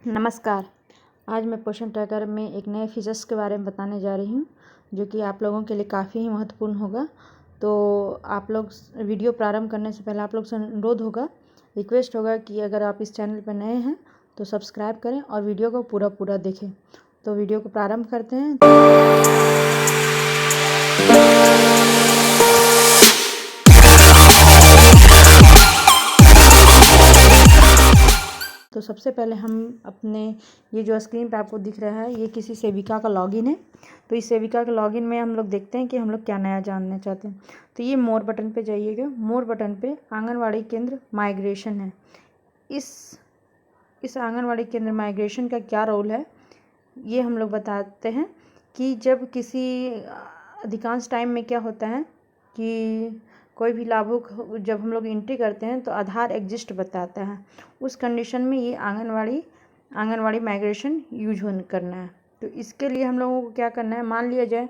नमस्कार। आज मैं पोषण ट्रैकर में एक नए फीचर्स के बारे में बताने जा रही हूँ जो कि आप लोगों के लिए काफ़ी ही महत्वपूर्ण होगा। तो आप लोग वीडियो प्रारंभ करने से पहले आप लोग से अनुरोध होगा, रिक्वेस्ट होगा कि अगर आप इस चैनल पर नए हैं तो सब्सक्राइब करें और वीडियो को पूरा देखें। तो वीडियो को प्रारंभ करते हैं। तो सबसे पहले हम अपने ये जो स्क्रीन पे आपको दिख रहा है ये किसी सेविका का लॉगिन है। तो इस सेविका के लॉगिन में हम लोग देखते हैं कि हम लोग क्या नया जानना चाहते हैं। तो ये मोर बटन पे जाइएगा। मोर बटन पे आंगनवाड़ी केंद्र माइग्रेशन है। इस आंगनवाड़ी केंद्र माइग्रेशन का क्या रोल है ये हम लोग बताते हैं कि जब किसी अधिकांश टाइम में क्या होता है कि कोई भी लाभुक जब हम लोग एंट्री करते हैं तो आधार एग्जिस्ट बताता है। उस कंडीशन में ये आंगनवाड़ी माइग्रेशन यूज करना है। तो इसके लिए हम लोगों को क्या करना है, मान लिया जाए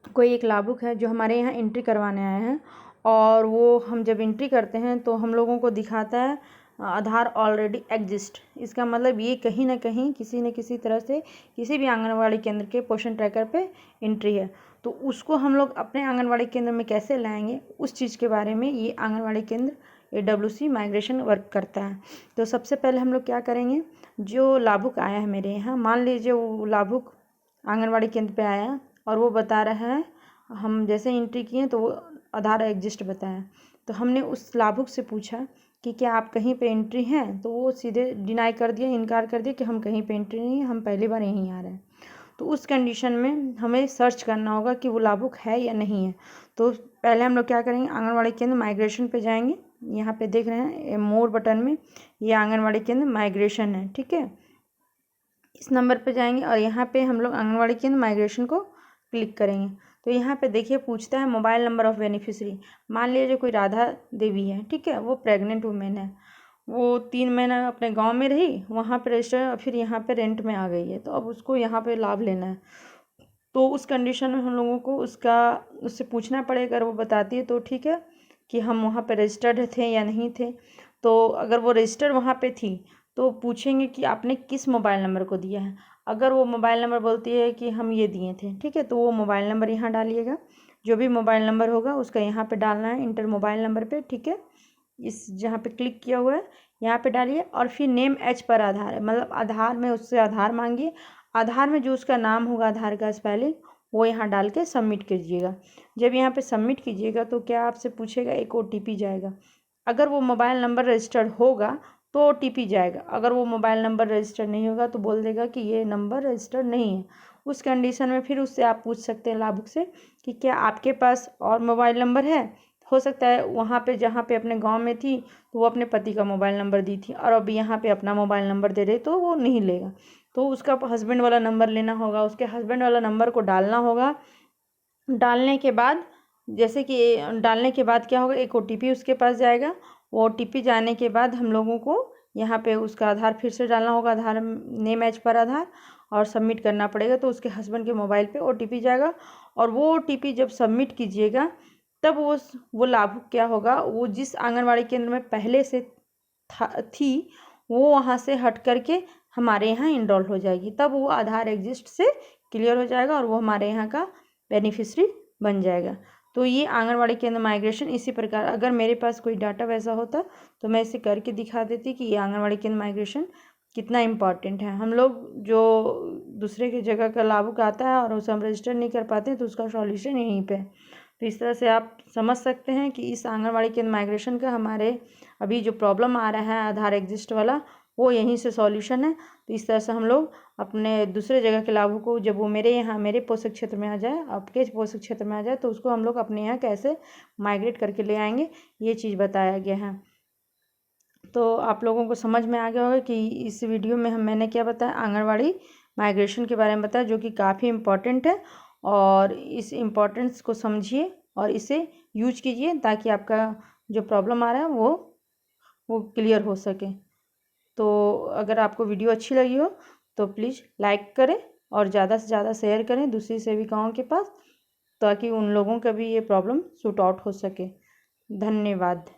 कोई एक लाभुक है जो हमारे यहाँ एंट्री करवाने आए हैं और वो हम जब एंट्री करते हैं तो हम लोगों को दिखाता है आधार ऑलरेडी एग्जिस्ट। इसका मतलब ये कहीं ना कहीं किसी न किसी तरह से किसी भी आंगनवाड़ी केंद्र के पोषण ट्रैकर पे एंट्री है। तो उसको हम लोग अपने आंगनवाड़ी केंद्र में कैसे लाएंगे उस चीज़ के बारे में ये आंगनवाड़ी केंद्र AWC माइग्रेशन वर्क करता है। तो सबसे पहले हम लोग क्या करेंगे, जो लाभुक आया है मेरे यहाँ, मान लीजिए वो लाभुक आंगनवाड़ी केंद्र पे आया और वो बता रहा है, हम जैसे एंट्री किए तो वो आधार एग्जिस्ट बताया। तो हमने उस लाभुक से पूछा कि क्या आप कहीं पे एंट्री हैं, तो वो सीधे डिनाई कर दिया, इनकार कर दिया कि हम कहीं पे एंट्री नहीं है, हम पहली बार यहीं आ रहे हैं। तो उस कंडीशन में हमें सर्च करना होगा कि वो लाभुक है या नहीं है। तो पहले हम लोग क्या करेंगे, आंगनवाड़ी केंद्र माइग्रेशन पे जाएंगे। यहाँ पे देख रहे हैं मोर बटन में ये आंगनवाड़ी केंद्र माइग्रेशन है, ठीक है। इस नंबर पे जाएंगे और यहाँ पे हम लोग आंगनवाड़ी केंद्र माइग्रेशन को क्लिक करेंगे। तो यहाँ पे देखिए पूछता है मोबाइल नंबर ऑफ बेनिफिशरी। मान लीजिए कोई राधा देवी है, ठीक है, वो प्रेग्नेंट वुमेन है, वो 3 महीना अपने गांव में रही, वहाँ पे रजिस्टर, फिर यहाँ पे रेंट में आ गई है, तो अब उसको यहाँ पे लाभ लेना है। तो उस कंडीशन में हम लोगों को उससे पूछना पड़ेगा। अगर वो बताती है तो ठीक है कि हम वहाँ पे रजिस्टर्ड थे या नहीं थे। तो अगर वो रजिस्टर्ड वहाँ पे थी तो पूछेंगे कि आपने किस मोबाइल नंबर को दिया है। अगर वो मोबाइल नंबर बोलती है कि हम ये दिए थे, ठीक है, तो वो मोबाइल नंबर यहाँ डालिएगा। जो भी मोबाइल नंबर होगा उसका यहाँ पे डालना है, इंटर मोबाइल नंबर पे, ठीक है। इस जहाँ पे क्लिक किया हुआ है यहाँ पे डालिए और फिर नेम एच पर आधार है, मतलब आधार में उससे आधार मांगिए। आधार में जो उसका नाम होगा, आधार का स्पेलिंग, वो यहाँ डाल के सबमिट कीजिएगा। जब यहाँ पे सबमिट कीजिएगा तो क्या आपसे पूछेगा, एक OTP जाएगा। अगर वो मोबाइल नंबर रजिस्टर्ड होगा तो OTP जाएगा। अगर वो मोबाइल नंबर रजिस्टर्ड नहीं होगा तो बोल देगा कि ये नंबर रजिस्टर्ड नहीं है। उस कंडीशन में फिर उससे आप पूछ सकते हैं लाभुक से कि क्या आपके पास और मोबाइल नंबर है। हो सकता है वहाँ पे जहाँ पे अपने गांव में थी तो वो अपने पति का मोबाइल नंबर दी थी और अब यहाँ पे अपना मोबाइल नंबर दे रहे तो वो नहीं लेगा। तो उसका हस्बैंड वाला नंबर लेना होगा, उसके हस्बैंड वाला नंबर को डालना होगा। डालने के बाद क्या होगा, एक OTP उसके पास जाएगा। वो OTP जाने के बाद हम लोगों को यहाँ पे उसका आधार फिर से डालना होगा, आधार नेम एच पर आधार, और सबमिट करना पड़ेगा। तो उसके हस्बैंड के मोबाइल पे OTP जाएगा और वो OTP जब सबमिट कीजिएगा तब वो लाभुक क्या होगा, वो जिस आंगनवाड़ी केंद्र में पहले से थी वो वहाँ से हट करके हमारे यहाँ इनरोल हो जाएगी। तब वो आधार एग्जिस्ट से क्लियर हो जाएगा और वो हमारे यहाँ का बेनिफिशरी बन जाएगा। तो ये आंगनवाड़ी केंद्र माइग्रेशन इसी प्रकार, अगर मेरे पास कोई डाटा वैसा होता तो मैं इसे करके दिखा देती कि ये आंगनवाड़ी केंद्र माइग्रेशन कितना इम्पॉर्टेंट है। हम लोग जो दूसरे की जगह का लाभुक आता है और उसे हम रजिस्टर नहीं कर पाते तो उसका सॉल्यूशन यहीं पे। तो इस तरह से आप समझ सकते हैं कि इस आंगनवाड़ी केंद्र माइग्रेशन का हमारे अभी जो प्रॉब्लम आ रहा है आधार एग्जिस्ट वाला, वो यहीं से सॉल्यूशन है। तो इस तरह से हम लोग अपने दूसरे जगह के लाभों को, जब वो मेरे पोषक क्षेत्र में आ जाए, आपके पोषक क्षेत्र में आ जाए, तो उसको हम लोग अपने यहाँ कैसे माइग्रेट करके ले आएंगे, ये चीज़ बताया गया है। तो आप लोगों को समझ में आ गया होगा कि इस वीडियो में मैंने क्या बताया, आंगनवाड़ी माइग्रेशन के बारे में बताया, जो कि काफ़ी इम्पॉर्टेंट है। और इस इम्पॉर्टेंस को समझिए और इसे यूज कीजिए ताकि आपका जो प्रॉब्लम आ रहा है वो क्लियर हो सके। तो अगर आपको वीडियो अच्छी लगी हो तो प्लीज़ लाइक करें और ज़्यादा से ज़्यादा शेयर करें दूसरी सेविकाओं के पास, ताकि उन लोगों का भी ये प्रॉब्लम सूट आउट हो सके। धन्यवाद।